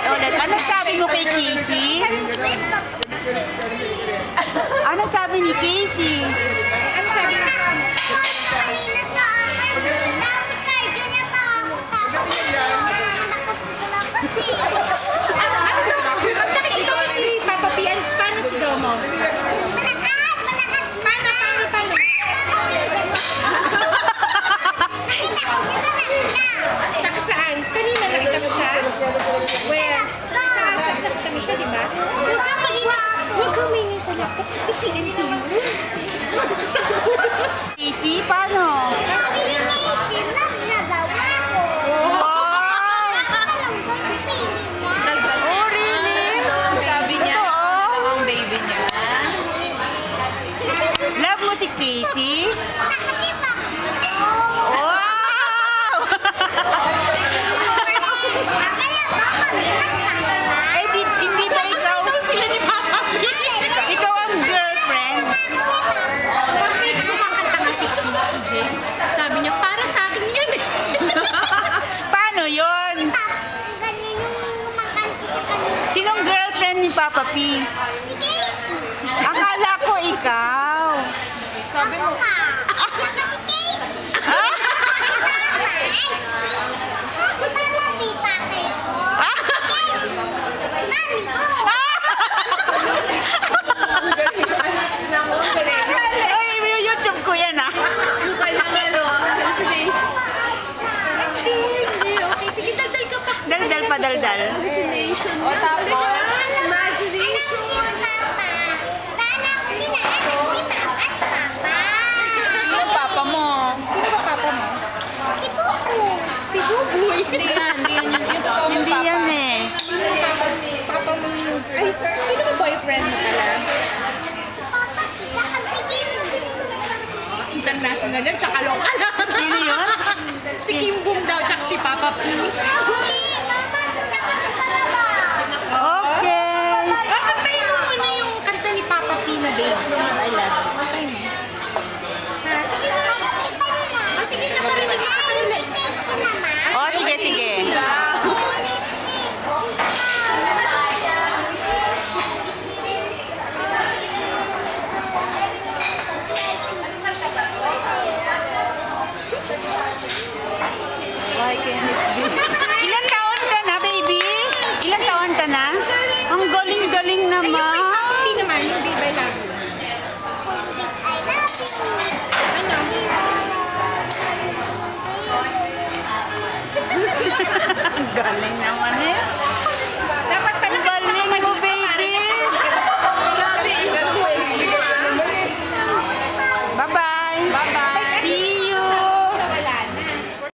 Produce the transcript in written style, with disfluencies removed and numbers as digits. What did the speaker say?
Ulit. Ano sabi mo kay Casey? Ano sabi ni Casey? Ano sabi niya? Ano daw? Pag nakikita mo si Papa P, paano sigaw mo? Paano? Tsaka saan? Kanina nakita mo siya? Where? Nakita mo siya, diba? Huwag kang maingay sa laptop kasi PNP yun. Casey, paano? Oh, really? Sabi niya, ang baby niya. Love mo si Casey? Hindi ba ikaw? Sila ni Papa P. Ikaw ang girlfriend? Bakit kumakanta nga si PJ? Sabi niya, para sa akin yan eh. Paano yon? Sinong girlfriend ni Papa P? Akala ko ikaw. Sabi mo, Ay, YouTube ko yan ah. Okay, sige, daldal ka pa. Daldal pa, daldal. Hallucination. o tapos, sino papa mo? Sino ba papa mo? Si Buboy. Hindi yan yung totoo mong Hindi papa. yan eh. Papa mo yung... Ay, sino ba boyfriend mo pala? International yan, tsaka local. Sino yun? Si Kim Boom daw, tsaka si Papa P. Okay. Kantayin mo muna yung kanta ni Papa P na Baby. I love you. Kantayin mo. Ha, sige na. Sige na, parinig sa kanila. Oh, sige. Why can't it be? Ilan taon ka na, baby? Ilan taon ka na? Ang galing-galing Ay, yung naman. kay Papa P naman, yung Baby I love you. Ano? Ang galing naman.